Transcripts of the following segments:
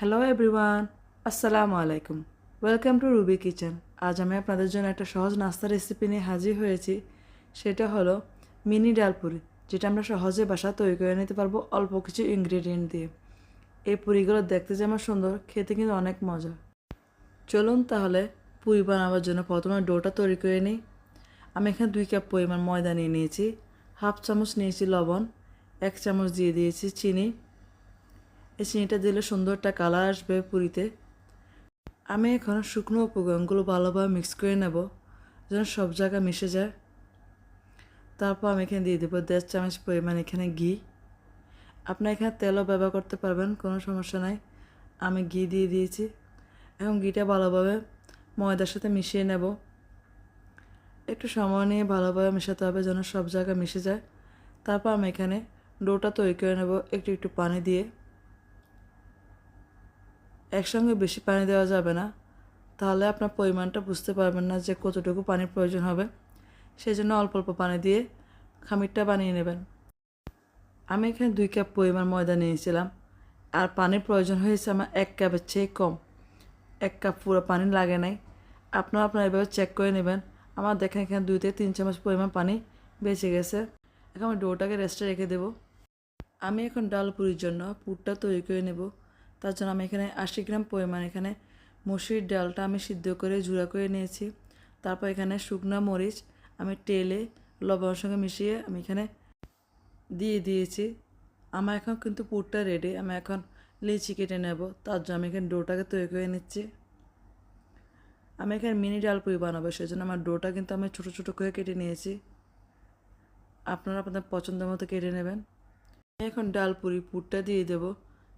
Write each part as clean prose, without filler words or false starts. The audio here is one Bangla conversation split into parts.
হ্যালো এভরিওয়ান, আসসালামু আলাইকুম। Welcome to Ruby kitchen. আজ আমি আপনাদের জন্য একটা সহজ নাস্তা রেসিপি নিয়ে হাজির হয়েছি। সেটা হলো মিনি ডাল পুরি, যেটা আমরা সহজে বাসা তৈরি করে নিতে পারবো অল্প কিছু ইনগ্রেডিয়েন্ট দিয়ে। এই পুরিগুলো দেখতে যেমন সুন্দর, খেতে কিন্তু অনেক মজা। চলুন তাহলে পুরি বানাবার জন্য প্রথমে ডোটা তৈরি করে নিই। আমি এখানে 2 কাপ পরিমাণ ময়দা নিয়ে নিয়েছি, হাফ চামচ নিয়েছি লবণ, 1 চামচ দিয়ে দিয়েছি চিনি। এই চিনিটা দিলে সুন্দর একটা কালার আসবে পুরিতে। আমি এখন শুকনো উপকরণগুলো ভালোভাবে মিক্স করে নেব, যেন সব জায়গায় মিশে যায়। তারপর আমি এখানে দিয়ে দেবো 1.5 চামচ পরিমাণ এখানে ঘি। আপনার এখানে তেলও ব্যবহার করতে পারবেন, কোনো সমস্যা নাই। আমি ঘি দিয়ে দিয়েছি। এখন ঘিটা ভালোভাবে ময়দার সাথে মিশিয়ে নেব। একটু সময় নিয়ে ভালোভাবে মেশাতে হবে যেন সব জায়গায় মিশে যায়। তারপর আমি এখানে ডোটা তৈরি করে নেব একটু একটু পানি দিয়ে। একসঙ্গে বেশি পানি দেওয়া যাবে না, তাহলে আপনার পরিমাণটা বুঝতে পারবেন না যে কতটুকু পানির প্রয়োজন হবে। সেই জন্য অল্প অল্প পানি দিয়ে খামিরটা বানিয়ে নেবেন। আমি এখানে 2 কাপ পরিমাণ ময়দা নিয়েছিলাম, আর পানির প্রয়োজন হয়েছে আমার 1 কাপের চেয়ে কম। 1 কাপ পুরো পানি লাগে নাই। আপনারা এভাবে চেক করে নেবেন। আমার দেখেন এখানে 2 থেকে 3 চামচ পরিমাণ পানি বেঁচে গেছে। এখন আমি ডোটাকে রেস্টে রেখে দেবো। আমি এখন ডাল পুরির জন্য পুরটা তৈরি করে নেব। তার জন্য আমি এখানে 80 গ্রাম পরিমাণ এখানে মসুরির ডালটা আমি সিদ্ধ করে জুড়া করে নিয়েছি। তারপর এখানে শুকনো মরিচ আমি তেলে লবণের সঙ্গে মিশিয়ে আমি এখানে দিয়ে দিয়েছি। আমার এখন কিন্তু পুরটা রেডি। আমি এখন লিচি কেটে নেব। তার জন্য আমি এখানে ডোটাকে তৈরি করে নিচ্ছি। আমি এখানে মিনি ডাল পুরি বানাবো, সেই জন্য আমার ডোটা কিন্তু আমি ছোটো ছোটো করে কেটে নিয়েছি। আপনারা আপনাদের পছন্দ মতো কেটে নেবেন। এখন ডাল পুরটা দিয়ে দেব।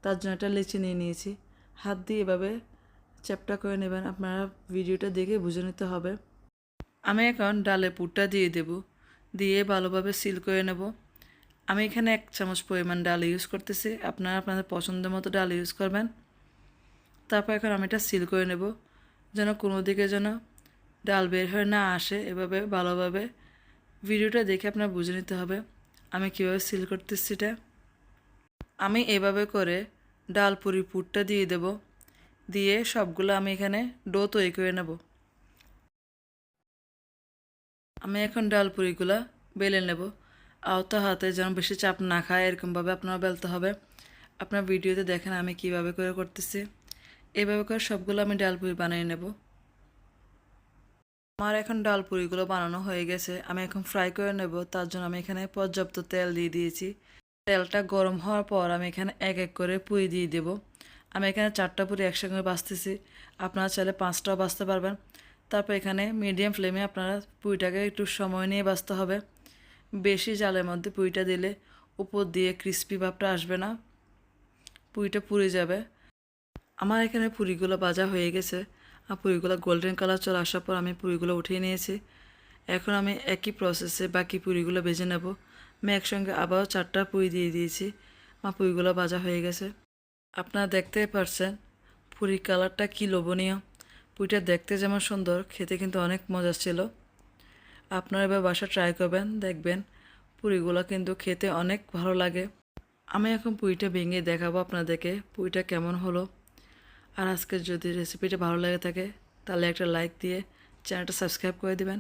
তার জন্য একটা লেচি নিয়ে নিয়েছি। হাত দিয়ে এভাবে চ্যাপটা করে নেবেন। আপনারা ভিডিওটা দেখে বুঝে নিতে হবে। আমি এখন ডালে পুরটা দিয়ে দেব, দিয়ে ভালোভাবে সিল করে নেব। আমি এখানে 1 চামচ পরিমাণ ডাল ইউজ করতেছি। আপনারা আপনাদের পছন্দ মতো ডাল ইউজ করবেন। তারপর এখন আমি এটা সিল করে নেব, যেন কোনো দিকে যেন ডাল বের হয়ে না আসে। এভাবে ভালোভাবে ভিডিওটা দেখে আপনারা বুঝে নিতে হবে আমি কীভাবে সিল করতেছি এটা। আমি এভাবে করে ডাল পুরির পুরটা দিয়ে দেব, দিয়ে সবগুলো আমি এখানে ডো তৈরি করে নেব। আমি এখন ডাল পুরিগুলো বেলে নেব। আওতা হাতে যেন বেশি চাপ না খায় এরকমভাবে আপনারা বেলতে হবে। আপনার ভিডিওতে দেখেন আমি কিভাবে করে করতেছি। এভাবে করে সবগুলো আমি ডাল পুরি বানিয়ে নেব। আমার এখন ডাল পুরিগুলো বানানো হয়ে গেছে। আমি এখন ফ্রাই করে নেব। তার জন্য আমি এখানে পর্যাপ্ত তেল দিয়ে দিয়েছি। তেলটা গরম হওয়ার পর আমি এখানে এক এক করে পুরি দিয়ে দেব। আমি এখানে 4টা পুরি একসঙ্গে ভাজতেছি। আপনারা চাইলে 5টাও ভাজতে পারবেন। তারপর এখানে মিডিয়াম ফ্লেমে আপনারা পুরিটাকে একটু সময় নিয়ে ভাজতে হবে। বেশি জালের মধ্যে পুরিটা দিলে উপর দিয়ে ক্রিস্পি ভাবটা আসবে না, পুরিটা পুড়ে যাবে। আমার এখানে পুরিগুলো ভাজা হয়ে গেছে। আর পুরিগুলো গোল্ডেন কালার চলে আসার পর আমি পুরিগুলো উঠিয়ে নিয়েছি। এখন আমি একই প্রসেসে বাকি পুরিগুলো ভেজে নেব। আমি একসঙ্গে আবারও 4টা পুরি দিয়ে দিয়েছি। আমার পুরিগুলো ভাজা হয়ে গেছে। আপনারা দেখতেই পারছেন পুরির কালারটা কী লোভনীয়। পুরিটা দেখতে যেমন সুন্দর, খেতে কিন্তু অনেক মজা ছিল। আপনারা এবার বাসা ট্রাই করবেন, দেখবেন পুরিগুলো কিন্তু খেতে অনেক ভালো লাগে। আমি এখন পুরিটা ভেঙে দেখাবো আপনাদেরকে পুরিটা কেমন হলো। আর আজকের যদি রেসিপিটা ভালো লেগে থাকে তাহলে একটা লাইক দিয়ে চ্যানেলটা সাবস্ক্রাইব করে দিবেন।